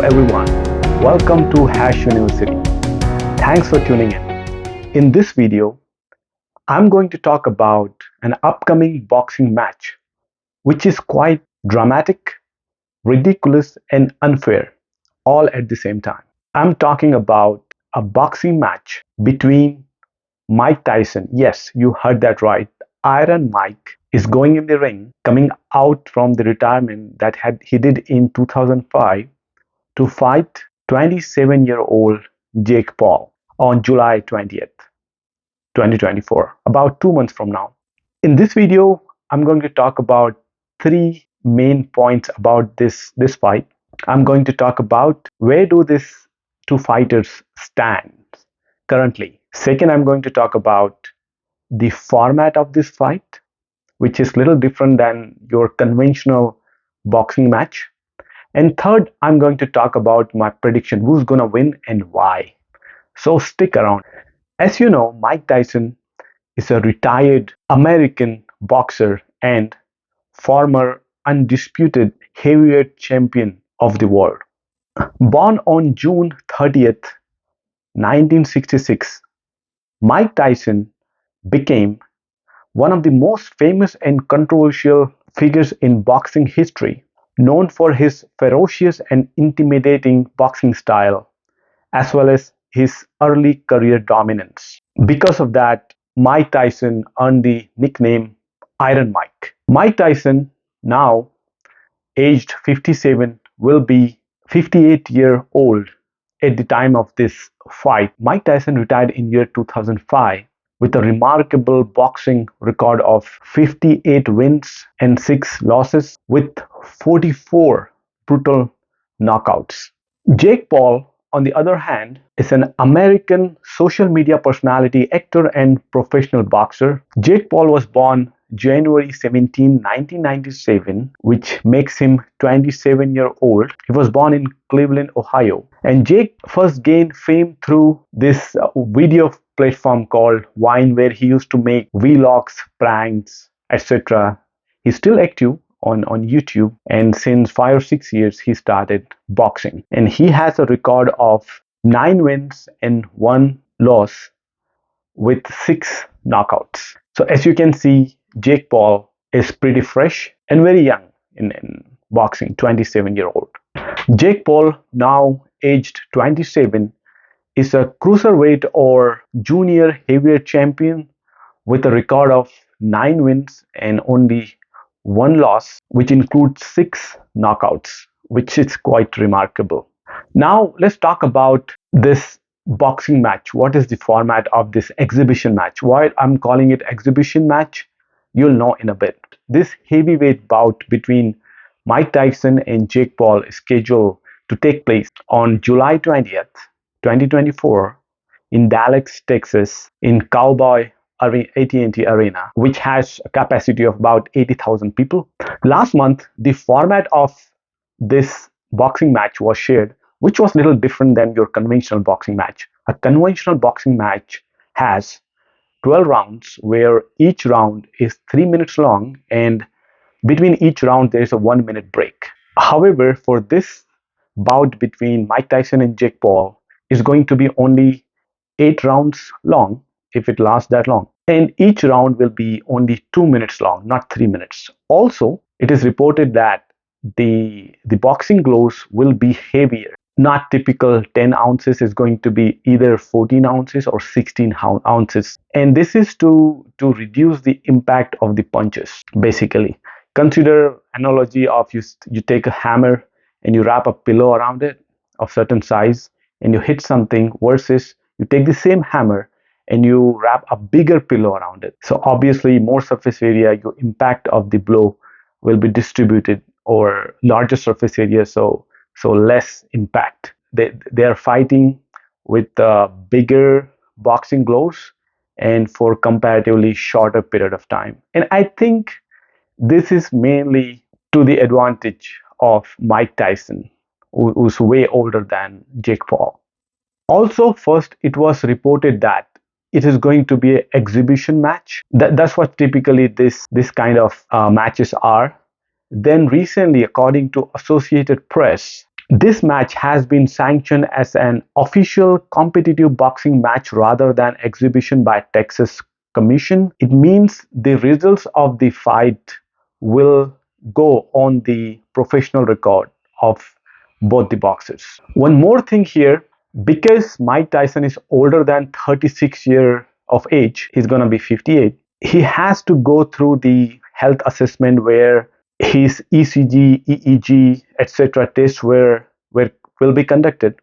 everyone, welcome to HashUniversity. Thanks for tuning in. In this video, I'm going to talk about an upcoming boxing match, which is quite dramatic, ridiculous, and unfair, all at the same time. I'm talking about a boxing match between Mike Tyson. Yes, you heard that right. Iron Mike is going in the ring, coming out from the retirement that he did in 2005 to fight 27-year-old Jake Paul on July 20th, 2024, about 2 months from now. In this video, I'm going to talk about three main points about this fight. I'm going to talk about where do these two fighters stand currently. Second, I'm going to talk about the format of this fight, which is a little different than your conventional boxing match. And third, I'm going to talk about my prediction, who's going to win and why. So stick around. As you know, Mike Tyson is a retired American boxer and former undisputed heavyweight champion of the world. Born on June 30th, 1966, Mike Tyson became one of the most famous and controversial figures in boxing history, known for his ferocious and intimidating boxing style, as well as his early career dominance. Because of that, Mike Tyson earned the nickname Iron Mike. Mike Tyson, now aged 57, will be 58-year-old at the time of this fight. Mike Tyson retired in year 2005 with a remarkable boxing record of 58 wins and 6 losses with 44 brutal knockouts. Jake Paul, on the other hand, is an American social media personality, actor, and professional boxer. Jake Paul was born January 17, 1997, which makes him 27-year-old. He was born in Cleveland, Ohio. And Jake first gained fame through this video platform called Vine, where he used to make vlogs, pranks, etc. He's still active on YouTube, and since 5 or 6 years he started boxing, and he has a record of 9 wins and 1 loss with 6 knockouts. So as you can see, Jake Paul is pretty fresh and very young in boxing, 27-year-old. Jake Paul, now aged 27, is a cruiserweight or junior heavyweight champion with a record of 9 wins and only 1 loss, which includes 6 knockouts, which is quite remarkable. Now let's talk about this boxing match. What is the format of this exhibition match? Why I'm calling it exhibition match, you'll know in a bit. This heavyweight bout between Mike Tyson and Jake Paul is scheduled to take place on July 20th, 2024 in Dallas, Texas, in Cowboy AT&T Arena, which has a capacity of about 80,000 people. Last month, the format of this boxing match was shared, which was a little different than your conventional boxing match. A conventional boxing match has 12 rounds, where each round is 3 minutes long, and between each round there is a 1-minute break. However, for this bout between Mike Tyson and Jake Paul is going to be only 8 rounds long, if it lasts that long. And each round will be only 2 minutes long, not 3 minutes. Also, it is reported that the boxing gloves will be heavier. Not typical 10 ounces, is going to be either 14 ounces or 16 ounces. And this is to reduce the impact of the punches, basically. Consider analogy of you take a hammer and you wrap a pillow around it of certain size and you hit something, versus you take the same hammer and you wrap a bigger pillow around it. So obviously more surface area, your impact of the blow will be distributed over larger surface area, so less impact. They are fighting with bigger boxing gloves and for comparatively shorter period of time. And I think this is mainly to the advantage of Mike Tyson, who's way older than Jake Paul. Also, first it was reported that it is going to be an exhibition match. That's what typically this kind of matches are. Then recently, according to Associated Press, This match has been sanctioned as an official competitive boxing match rather than exhibition by Texas Commission. It means the results of the fight will go on the professional record of both the boxers. One more thing here, because Mike Tyson is older than 36 years of age, he's going to be 58. He has to go through the health assessment where his ECG, EEG, etc. tests will be conducted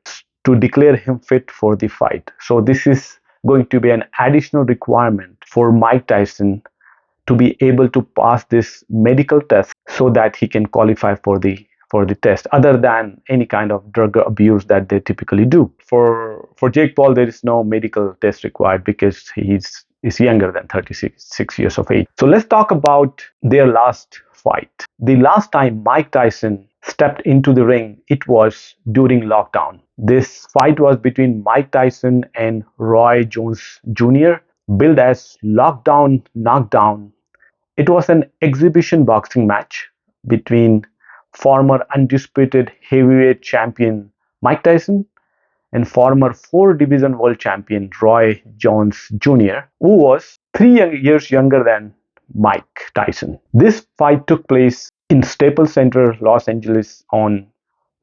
to declare him fit for the fight. So this is going to be an additional requirement for Mike Tyson to be able to pass this medical test so that he can qualify for the test, other than any kind of drug abuse that they typically do. For Jake Paul, there is no medical test required because is younger than 36 years of age. So let's talk about their last fight. The last time Mike Tyson stepped into the ring, it was during lockdown. This fight was between Mike Tyson and Roy Jones Jr., billed as Lockdown Knockdown. It was an exhibition boxing match between former undisputed heavyweight champion Mike Tyson and former four-division world champion Roy Jones Jr., who was 3 years younger than Mike Tyson. This fight took place in Staples Center, Los Angeles on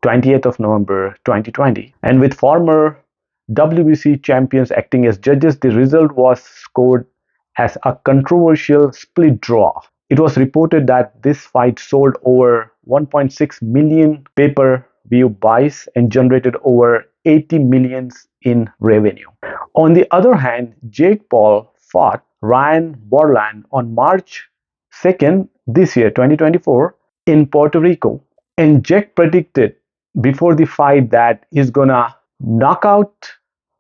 20th of November 2020. And with former WBC champions acting as judges, the result was scored as a controversial split draw. It was reported that this fight sold over 1.6 million pay-per-view buys and generated over 80 millions in revenue. On the other hand, Jake Paul fought Ryan Borland on March 2nd this year, 2024, in Puerto Rico. And Jake predicted before the fight that he's gonna knock out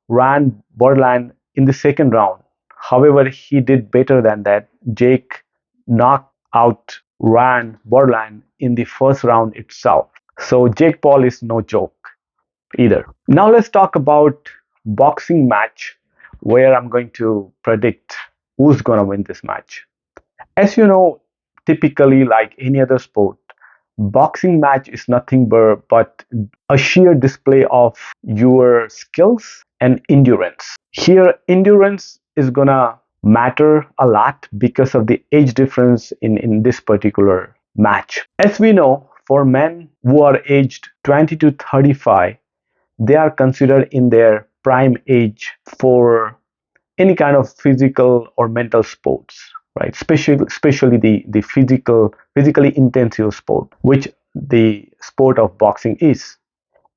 Ryan Borland in the second round. However, he did better than that. Jake knocked out Ryan Borland in the first round itself. So Jake Paul is no joke either. Now let's talk about boxing match where I'm going to predict who's going to win this match. As you know, typically like any other sport, boxing match is nothing but a sheer display of your skills and endurance. Here, endurance is gonna matter a lot because of the age difference in this particular match. As we know, for men who are aged 20 to 35, they are considered in their prime age for any kind of physical or mental sports, right? Especially the physically intensive sport, which the sport of boxing is.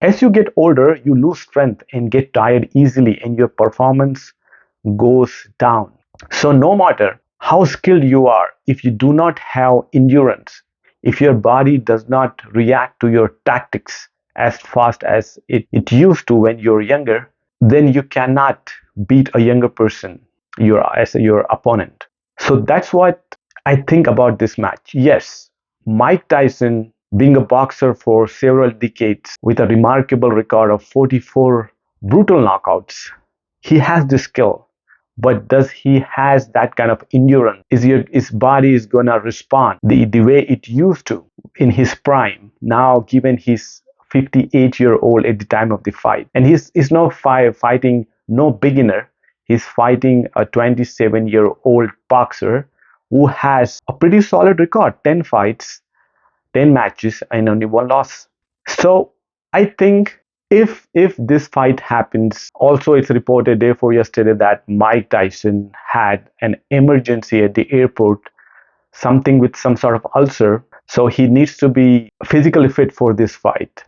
As you get older, you lose strength and get tired easily, and your performance goes down. So no matter how skilled you are, if you do not have endurance, if your body does not react to your tactics as fast as it used to when you're younger, then you cannot beat a younger person, your opponent. So that's what I think about this match. Yes, Mike Tyson, being a boxer for several decades with a remarkable record of 44 brutal knockouts, he has the skill. But does he has that kind of endurance? His body is gonna respond the way it used to in his prime? Now, given he's 58-year-old at the time of the fight, and he's not fighting no beginner. He's fighting a 27-year-old boxer who has a pretty solid record: 10 fights, 10 matches, and only one loss. So I think if this fight happens, also it's reported therefore yesterday that Mike Tyson had an emergency at the airport, something with some sort of ulcer, so he needs to be physically fit for this fight.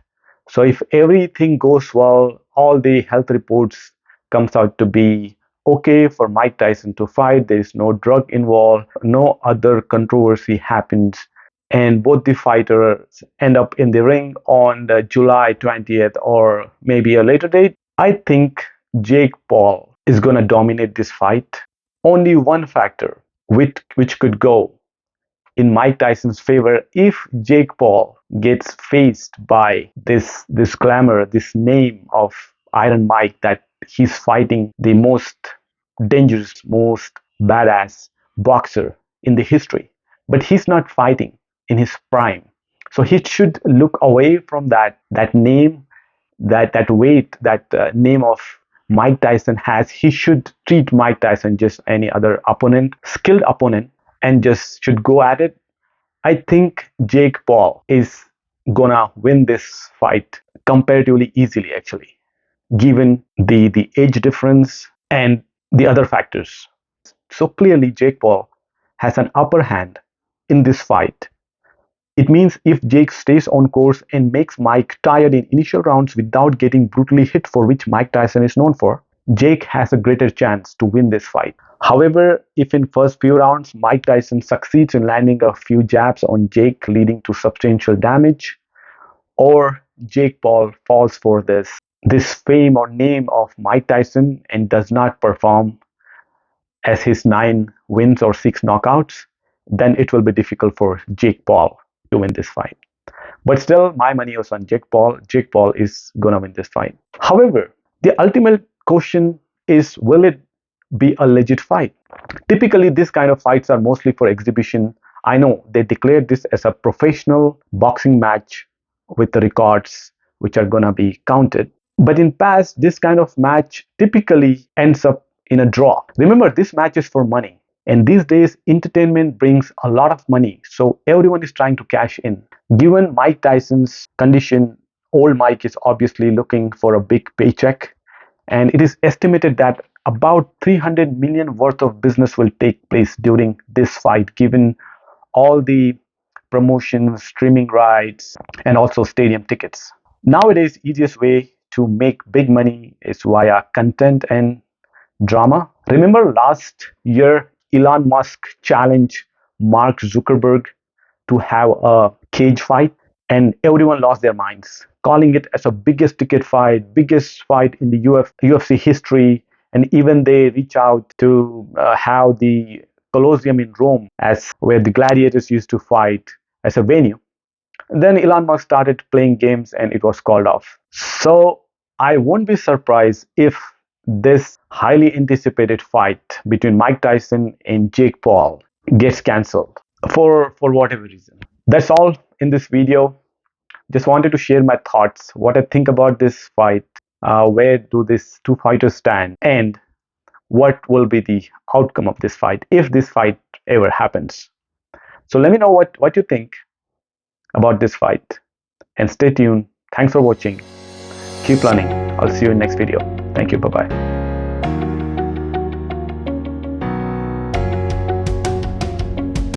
So if everything goes well, all the health reports comes out to be okay for Mike Tyson to fight, there is no drug involved, no other controversy happens, and both the fighters end up in the ring on the July 20th or maybe a later date, I think Jake Paul is going to dominate this fight. Only one factor which could go in Mike Tyson's favor: if Jake Paul gets faced by this glamour, this name of Iron Mike, that he's fighting the most dangerous, most badass boxer in the history, but he's not fighting in his prime. So he should look away from that name, that weight, that name of Mike Tyson has. He should treat Mike Tyson just any other opponent, skilled opponent, and just should go at it. I think Jake Paul is gonna win this fight comparatively easily, actually, given the age difference and the other factors. So clearly, Jake Paul has an upper hand in this fight. It means if Jake stays on course and makes Mike tired in initial rounds without getting brutally hit, for which Mike Tyson is known for, Jake has a greater chance to win this fight. However, if in first few rounds Mike Tyson succeeds in landing a few jabs on Jake leading to substantial damage, or Jake Paul falls for this fame or name of Mike Tyson and does not perform as his 9 wins or 6 knockouts, then it will be difficult for Jake Paul to win this fight. But still, my money is on Jake Paul. Jake Paul is gonna win this fight. However, the ultimate question is, will it be a legit fight? Typically, this kind of fights are mostly for exhibition. I know they declared this as a professional boxing match with the records which are gonna be counted. But in past, this kind of match typically ends up in a draw. Remember, this match is for money. And these days, entertainment brings a lot of money. So everyone is trying to cash in. Given Mike Tyson's condition, old Mike is obviously looking for a big paycheck. And it is estimated that about 300 million worth of business will take place during this fight, given all the promotions, streaming rights, and also stadium tickets. Nowadays, easiest way to make big money is via content and drama. Remember last year, Elon Musk challenged Mark Zuckerberg to have a cage fight, and everyone lost their minds, calling it as a biggest ticket fight, biggest fight in the UFC history. And even they reach out to have the Colosseum in Rome as where the gladiators used to fight as a venue. Then Elon Musk started playing games and it was called off. So I won't be surprised if this highly anticipated fight between Mike Tyson and Jake Paul gets cancelled for whatever reason. That's all in this video. Just wanted to share my thoughts, what I think about this fight, where do these two fighters stand, and what will be the outcome of this fight if this fight ever happens. So let me know what you think about this fight, and stay tuned. Thanks for watching. Keep learning. I'll see you in next video. Thank you. Bye bye.